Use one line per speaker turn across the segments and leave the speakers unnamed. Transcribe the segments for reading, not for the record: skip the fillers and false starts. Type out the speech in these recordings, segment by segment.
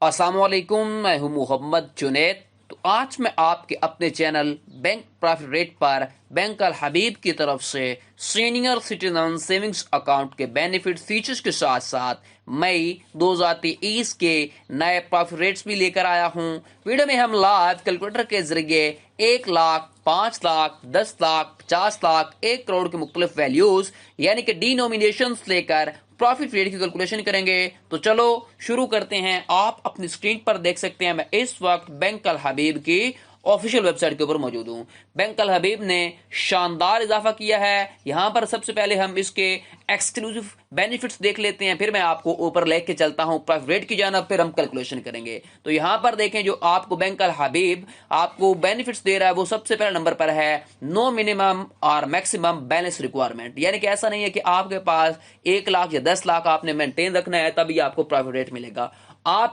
अस्सलाम वालेकुम, मैं हूं मोहम्मद जुनैद। तो आज मैं आपके अपने चैनल बैंक प्रॉफिट रेट पर बैंक अल हबीब की तरफ से सीनियर सिटीजन सेविंग्स अकाउंट के बेनिफिट फीचर्स के साथ साथ मई 2023 के नए प्रॉफिट रेट्स भी लेकर आया हूं। वीडियो में हम लाइव कैलकुलेटर के जरिए 1 लाख, 5 लाख, 10 लाख, 50 लाख, 1 करोड़ के मुख्तलिफ वैल्यूज यानी कि डिनोमिनेशंस लेकर प्रॉफिट रेट की कैलकुलेशन करेंगे। तो चलो शुरू करते हैं। आप अपनी स्क्रीन पर देख सकते हैं मैं इस वक्त बैंक अल हबीब की ऑफिशियल वेबसाइट के ऊपर मौजूद हूं। बैंक अल हबीब ने शानदार इजाफा किया है। यहां पर सबसे पहले हम इसके एक्सक्लूसिव बेनिफिट्स देख लेते हैं, फिर मैं आपको ऊपर लेके चलता हूं प्रॉफिट रेट की जानिब, फिर हम कैलकुलेशन करेंगे। तो यहां पर देखें जो आपको बैंक अल हबीब आपको बेनिफिट्स दे रहा है वो सबसे पहले नंबर पर है नो मिनिमम और मैक्सिमम बैलेंस रिक्वायरमेंट। यानी कि ऐसा नहीं है कि आपके पास 1 लाख या 10 लाख आपने मेंटेन रखना है तभी आपको प्रॉफिट रेट मिलेगा। आप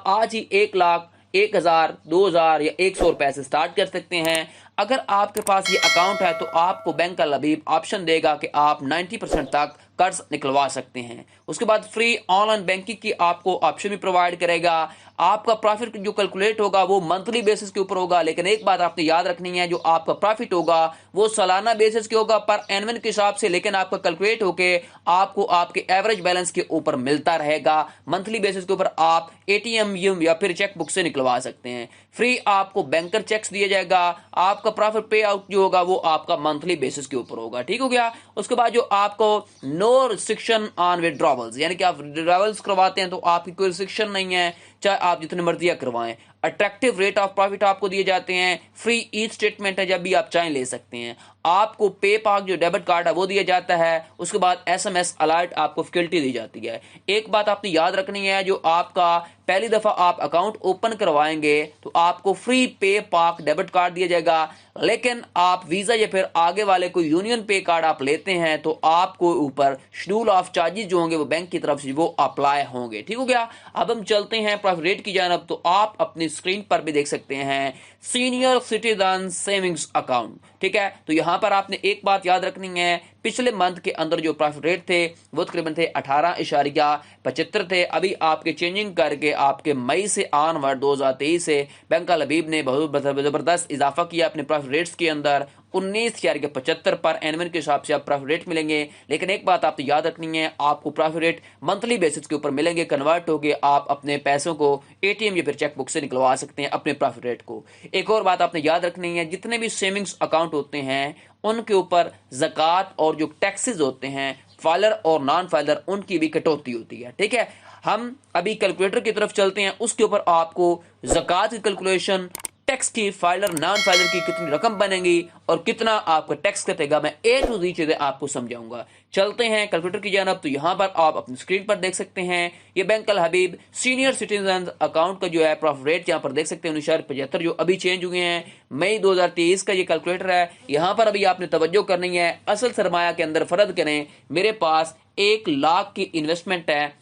आज ही 1 लाख, 1,000, 2,000 या 100 रुपए से स्टार्ट कर सकते हैं। अगर आपके पास ये अकाउंट है तो आपको बैंक अल हबीब ऑप्शन देगा कि आप 90% तक कर्ज निकलवा सकते हैं। उसके बाद फ्री ऑनलाइन बैंकिंग की आपको ऑप्शन भी प्रोवाइड करेगा। आपका प्रॉफिट जो कैलकुलेट होगा वो मंथली बेसिस के ऊपर होगा, लेकिन एक बात आपने याद रखनी है, जो आपका प्रॉफिट होगा वो सालाना बेसिस के होगा पर एनवन के हिसाब से, लेकिन आपका कैलकुलेट होके आपको आपके एवरेज बैलेंस के ऊपर मिलता रहेगा। मंथली बेसिस के ऊपर आप एटीएम या फिर चेक बुक से निकलवा सकते हैं। फ्री आपको बैंकर चेक्स दिया जाएगा। आपका प्रॉफिट पे आउट जो होगा वो आपका मंथली बेसिस के ऊपर होगा। ठीक हो गया। उसके बाद जो आपको नो रिस्ट्रिक्शन ऑन विड्रॉवल्स, यानी कि आप विड्रॉवल्स करवाते हैं तो आपकी कोई रिस्ट्रिक्शन नहीं है, चाहे आप जितनी मर्जी करवाएं। अट्रैक्टिव रेट ऑफ प्रॉफिट आपको दिए जाते हैं। फ्री ई स्टेटमेंट है, जब भी आप चाहें ले सकते हैं। आपको पे पाक जो डेबिट कार्ड है वो दिया जाता है। उसके बाद एसएमएस अलर्ट आपको फैसिलिटी दी जाती है। एक बात आपने याद रखनी है, जो आपका पहली दफा आप अकाउंट ओपन करवाएंगे तो आपको फ्री पे पाक डेबिट कार्ड दिया जाएगा, लेकिन आप वीजा या फिर आगे वाले कोई यूनियन पे कार्ड आप लेते हैं तो आपको ऊपर शेड्यूल ऑफ चार्जेस जो होंगे वो बैंक की तरफ से वो अप्लाई होंगे। ठीक हो गया। अब हम चलते हैं प्रॉफिट रेट की जानब। तो आप अपनी स्क्रीन पर भी देख सकते हैं सीनियर सिटीजन सेविंग्स अकाउंट। ठीक है। तो यहां पर आपने एक बात याद रखनी है, पिछले मंथ के अंदर जो प्रॉफिट रेट थे वो तकरीबन थे 18.75 थे। अभी आपके चेंजिंग करके आपके मई से ऑनवर्ड 2023 से बैंक अल हबीब ने बहुत जबरदस्त इजाफा किया अपने प्रॉफिट रेट्स के अंदर। 19.75 पर एनवन के हिसाब से आप प्रॉफिट रेट मिलेंगे। लेकिन एक बात आपको याद रखनी है, आपको प्रॉफिट रेट मंथली बेसिस के ऊपर मिलेंगे। कन्वर्ट होके आप अपने पैसों को एटीएम या फिर चेक बुक से निकलवा सकते हैं अपने प्रॉफिट रेट को। एक और बात आपने याद रखनी है, जितने भी सेविंग्स अकाउंट होते हैं उनके ऊपर ज़कात और जो टैक्सेस होते हैं फाइलर और नॉन फाइलर उनकी भी कटौती होती है। ठीक है। हम अभी कैलकुलेटर की तरफ चलते हैं। उसके ऊपर आपको ज़कात की कैलकुलेशन, टैक्स की, फाइलर नॉन फाइलर की कितनी रकम बनेगी और कितना आपका टैक्स कटेगा, मैं ए टू जी चीजें आपको समझाऊंगा। चलते हैं कैलकुलेटर की जानब। तो यहां पर आप अपनी स्क्रीन पर देख सकते हैं ये बैंक अल हबीब सीनियर सिटीजन अकाउंट का जो है प्रॉफिट रेट यहां पर देख सकते हैं 19.75 जो अभी चेंज हुए हैं। मई 2023 का ये कैलकुलेटर है। यहां पर अभी आपने तवज्जो करनी है, असल सरमाया के अंदर फर्ज करें मेरे पास 1 लाख की इन्वेस्टमेंट है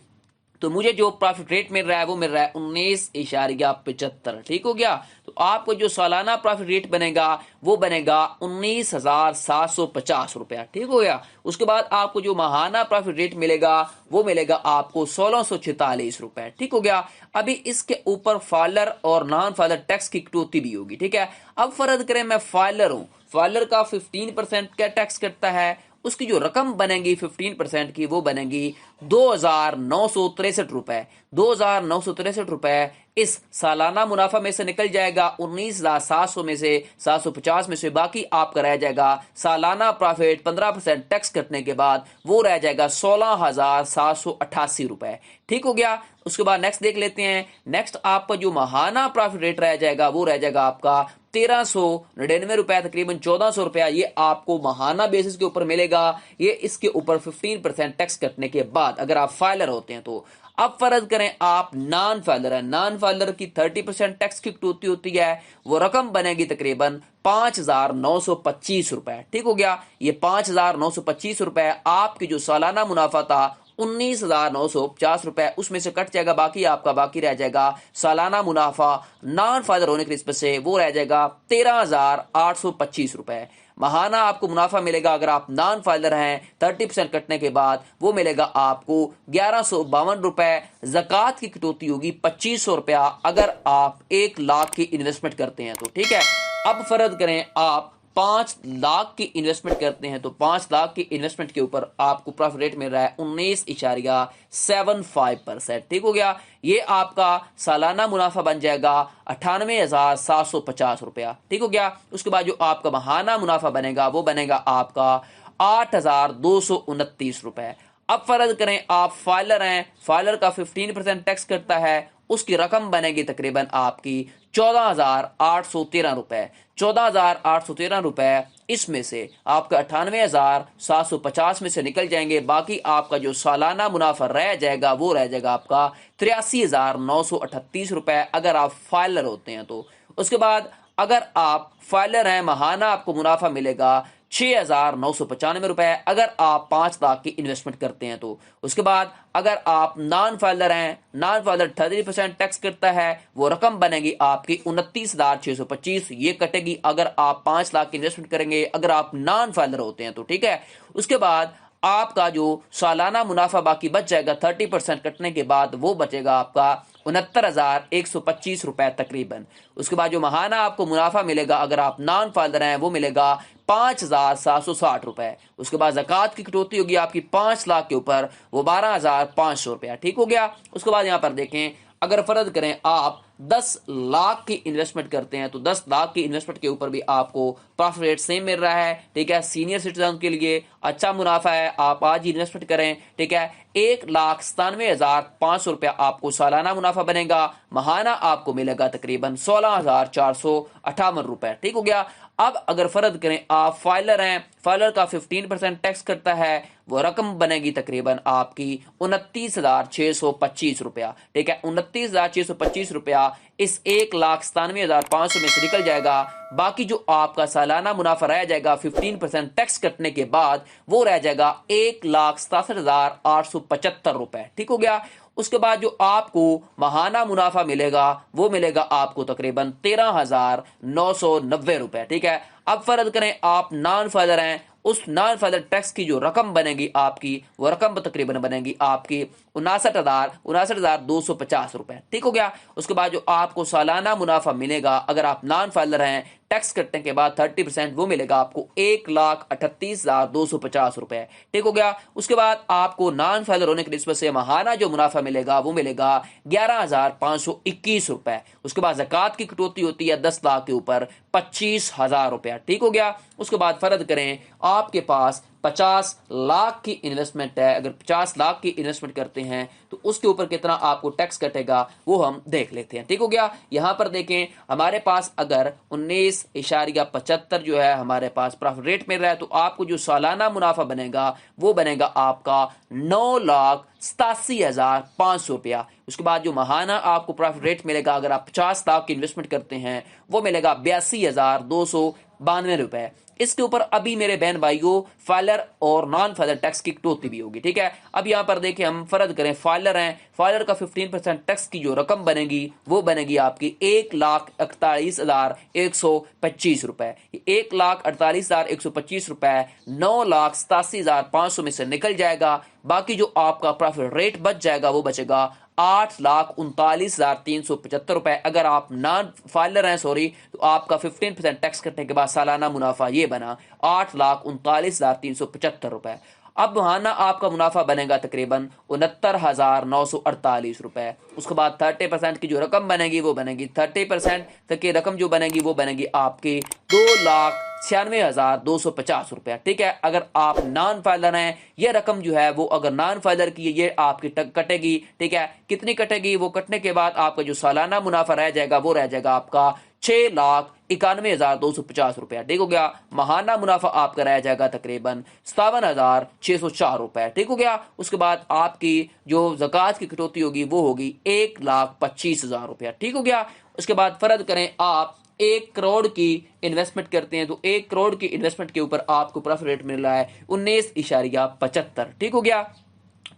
तो मुझे जो प्रॉफिट रेट मिल रहा है वो मिल रहा है 19.75। ठीक हो गया। तो आपको जो सालाना प्रॉफिट रेट बनेगा वो बनेगा 19,750 रुपया। ठीक हो गया। उसके बाद आपको जो माहाना प्रॉफिट रेट मिलेगा वो मिलेगा आपको 1646 रुपए। ठीक हो गया। अभी इसके ऊपर फाइलर और नॉन फाइलर टैक्स की कटौती भी होगी। ठीक है। अब फर्ज करें मैं फाइलर हूं, फाइलर का 15% का टैक्स कटता है, उसकी जो रकम बनेगी 15% की वो बनेगी 2,963 रुपए। 2,963 रुपए इस सालाना मुनाफा में से निकल जाएगा। 19,700 में से 750 में से बाकी आपका रह जाएगा सालाना प्रॉफिट 15% टैक्स कटने के बाद वो रह जाएगा 16,788 रुपए। ठीक हो गया। उसके बाद नेक्स्ट देख लेते हैं। नेक्स्ट आपका जो माहाना प्रॉफिट रेट रह जाएगा वो रह जाएगा आपका 1,399 रुपए, तकरीबन 1,400 रुपया ये आपको माहाना बेसिस के ऊपर मिलेगा। ये इसके ऊपर 15% टैक्स कटने के बाद अगर आप फाइलर होते हैं तो। अब फर्ज करें आप नॉन फाइलर है, नॉन फाइलर की 30% टैक्स की कटौती होती है, वो रकम बनेगी तकरीबन 5,925 रुपए। ठीक हो गया। ये 5,925 रुपए आपकी जो सालाना मुनाफा था 19,950 रुपए, उसमें से कट जाएगा बाकी आपका, बाकी रह जाएगा सालाना मुनाफा नॉन फायदर होने की निस्बत से, वो रह जाएगा 13,825 रुपए। माहाना आपको मुनाफा मिलेगा अगर आप नॉन फाइलर हैं 30% कटने के बाद, वो मिलेगा आपको 1152 रुपए। ज़कात की कटौती होगी 2500 रुपया अगर आप 1 लाख की इन्वेस्टमेंट करते हैं तो, ठीक है। अब फर्ज करें आप 5 लाख की इन्वेस्टमेंट करते हैं तो 5 लाख की इन्वेस्टमेंट के ऊपर आपको प्रॉफिट रेट मिल रहा है 19.75%, ठीक हो गया। ये आपका सालाना मुनाफा बन जाएगा 98,750 रुपया, ठीक हो गया। उसके बाद जो आपका माहाना मुनाफा बनेगा वो बनेगा आपका 8,229 रुपए। अब फर्ज करें आप फाइलर हैं, फाइलर का 15% टैक्स करता है, उसकी रकम बनेगी तकरीबन आपकी 14,813 रुपए। 14,813 रुपए इसमें से आपका 98,750 में से निकल जाएंगे, बाकी आपका जो सालाना मुनाफा रह जाएगा वो रह जाएगा आपका 83,938 रुपए अगर आप फाइलर होते हैं तो। उसके बाद अगर आप फाइलर हैं, माहाना आपको मुनाफा मिलेगा 6,995 रुपए अगर आप 5 लाख की इन्वेस्टमेंट करते हैं तो। उसके बाद अगर आप नॉन फाइलर हैं, नॉन फाइलर 30% टैक्स करता है, वो रकम बनेगी आपकी 29,625, ये कटेगी अगर आप 5 लाख की इन्वेस्टमेंट करेंगे अगर आप नॉन फाइलर होते हैं तो, ठीक है। उसके बाद आपका जो सालाना मुनाफा बाकी बच जाएगा 30% कटने के बाद, वो बचेगा आपका 69,125 रुपए तकरीबन। उसके बाद जो माहाना आपको मुनाफा मिलेगा अगर आप नॉन फाइलर हैं वो मिलेगा 5,760 रुपए। उसके बाद ज़कात की कटौती होगी आपकी 5 लाख के ऊपर, वो 12,500 रुपया, ठीक हो गया। उसके बाद यहाँ पर देखें अगर फर्ज करें आप 10 लाख की इन्वेस्टमेंट करते हैं तो 10 लाख की इन्वेस्टमेंट के ऊपर भी आपको प्रॉफिट रेट सेम मिल रहा है, ठीक है। सीनियर सिटीजन के लिए अच्छा मुनाफा है, आप आज ही इन्वेस्टमेंट करें, ठीक है। 1,97,500 रुपया आपको सालाना मुनाफा बनेगा, माहाना आपको मिलेगा तकरीबन 16,458 रुपए, ठीक हो गया। अब अगर फर्ज करें आप फाइलर हैं, फाइलर का 15% टैक्स करता है, वो रकम बनेगी तकरीबन आपकी 29,625 रुपया, ठीक है। 29,625 रुपया इस 1,97,500 में से निकल जाएगा, बाकी जो आपका सालाना मुनाफा रह जाएगा 15% टैक्स कटने के बाद वो रह जाएगा 1,67,875 रुपए, ठीक हो गया। उसके बाद जो आपको माहाना मुनाफा मिलेगा वो मिलेगा आपको तकरीबन 13,990 रुपए, ठीक है। अब फर्ज करें आप नॉन फाइलर हैं, उस नॉन फाइलर टैक्स की जो रकम बनेगी आपकी, वो रकम तकरीबन बनेगी आपकी 59,250 रुपए, ठीक हो गया। उसके बाद जो आपको सालाना मुनाफा मिलेगा अगर आप नॉन फाइलर हैं टैक्स कटने के बाद 30%, वो मिलेगा आपको 1,38,250 रुपए, ठीक हो गया। उसके बाद आपको नॉन फाइलर होने की निस्बत से माहाना जो मुनाफा मिलेगा वो मिलेगा 11,521 रुपए। उसके बाद ज़कात की कटौती होती है 10 लाख के ऊपर 25,000 रुपया, ठीक हो गया। उसके बाद फर्ज करें आपके पास 50 लाख की इन्वेस्टमेंट है, अगर 50 लाख की इन्वेस्टमेंट करते हैं तो उसके ऊपर कितना आपको टैक्स कटेगा वो हम देख लेते हैं, ठीक हो गया। यहां पर देखें हमारे पास अगर 19.75 जो है हमारे पास प्रॉफिट रेट मिल रहा है, तो आपको जो सालाना मुनाफा बनेगा वो बनेगा आपका 9,87,500 रुपया। उसके बाद जो माहाना आपको प्रॉफिट रेट मिलेगा अगर आप 50 लाख की इन्वेस्टमेंट करते हैं वो मिलेगा 82,292 रुपए। इसके ऊपर अभी मेरे बहन भाइयों फाइलर और नॉन फाइलर टैक्स की कटौती भी होगी, ठीक है। अब यहाँ पर देखिए हम फर्ज करें फाइलर हैं, फाइलर का 15% टैक्स की जो रकम बनेगी वो बनेगी आपकी 1,48,125 रुपए। 1,48,125 रुपए 9,87,500 में से निकल जाएगा, बाकी जो आपका प्रॉफिट रेट बच जाएगा वो बचेगा 8,39,375 रुपए अगर आप नॉन फाइलर हैं, सॉरी, तो आपका 15% टैक्स करने के बाद सालाना मुनाफा ये बना 8,39,375 रुपए। अब माहाना आपका मुनाफा बनेगा तकरीबन 69,948 रुपए। उसके बाद 30% की जो रकम बनेगी वो बनेगी 30% तक की रकम जो बनेगी वो बनेगी आपकी 2,96,250 रुपया, ठीक है। अगर आप नॉन फाइलर हैं ये रकम जो है वो अगर नॉन फाइलर की ये आपकी कटेगी, ठीक है। कितनी कटेगी, वो कटने के बाद आपका जो सालाना मुनाफा रह जाएगा वो रह जाएगा आपका 6,91,250 रुपया, ठीक हो गया। माहाना मुनाफा आपका रह जाएगा तकरीबन 57,604 रुपए, ठीक हो गया। उसके बाद आपकी जो ज़कात की कटौती होगी वो होगी 1,25,000 रुपया, ठीक हो गया। उसके बाद फर्ज करें आप 1 करोड़ की इन्वेस्टमेंट करते हैं तो 1 करोड़ की इन्वेस्टमेंट के ऊपर आपको प्रॉफिट रेट मिल रहा है 19.75, ठीक हो गया।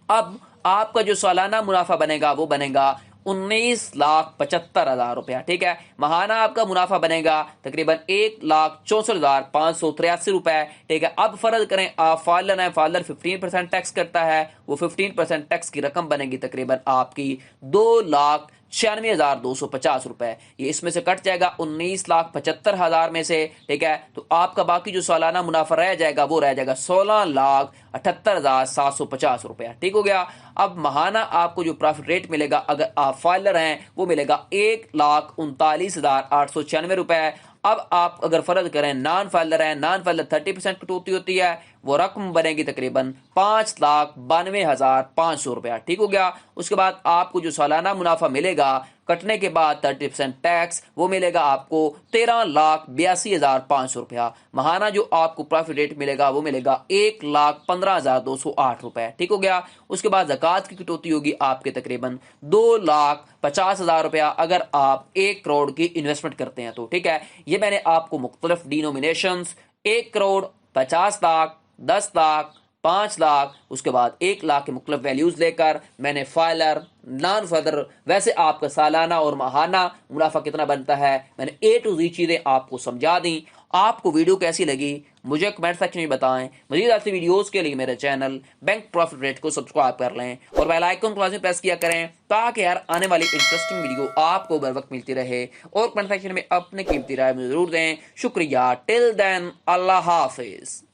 اب آپ کا جو سالانہ منافع بنے گا وہ بنے گا 19,75,000 روپیہ، ٹھیک ہے. ماہانہ آپ کا منافع بنے گا تقریباً 1,64,583 روپے، ٹھیک ہے. اب فرض کریں آپ فائلر ہیں، فائلر 15% ٹیکس کرتا ہے، وہ 15% ٹیکس کی رقم بنے گی تقریباً آپ کی 2,96,250 روپے. یہ اس میں سے کٹ جائے گا 19,75,000 میں سے، ٹھیک ہے. تو آپ کا باقی جو سالانہ منافع رہ جائے گا وہ رہ جائے گا 16,78,750 روپیہ، ٹھیک ہو گیا. اب ماہانہ آپ کو جو پروفٹ ریٹ ملے گا اگر آپ فائلر ہیں وہ ملے گا 1,39,896 روپے. اب آپ اگر فرض کریں نان فائلر ہیں، نان فائلر 30% کٹوتی ہوتی ہے، وہ رقم بنے گی تقریباً 5,92,500 روپیہ، ٹھیک ہو گیا. اس کے بعد آپ کو جو سالانہ منافع ملے گا کٹنے کے بعد 30% ٹیکس وہ ملے گا آپ کو 13,82,500 روپیہ. ماہانہ جو آپ کو پروفٹ ریٹ ملے گا وہ ملے گا 1,15,208 روپے، ٹھیک ہو گیا. اس کے بعد زکوٰۃ کی کٹوتی ہوگی آپ کے تقریباً 2,50,000 روپیہ اگر آپ 1 کروڑ کی انویسٹمنٹ کرتے ہیں تو، ٹھیک ہے. یہ میں نے آپ کو مختلف ڈینومینیشنز 1 کروڑ، 50 لاکھ، 10 لاکھ، 5 لاکھ، اس کے بعد 1 لاکھ کے مختلف ویلیوز لے کر میں نے فائلر، نان فائلر، ویسے آپ کا سالانہ اور ماہانہ منافع کتنا بنتا ہے میں نے A to Z چیزیں آپ کو سمجھا دیں. آپ کو ویڈیو کیسی لگی مجھے کمنٹ سیکشن میں بتائیں. مزید ایسی ویڈیوز کے لیے میرے چینل بینک پروفٹ ریٹ کو سبسکرائب کر لیں اور بیل آئیکن کو لازمی پریس کیا کریں تاکہ ہر آنے والی انٹرسٹنگ ویڈیو آپ کو بر وقت ملتی رہے. اور کمنٹ سیکشن میں اپنے قیمتی رائے مجھے ضرور دیں. شکریہ. ٹل دین اللہ حافظ.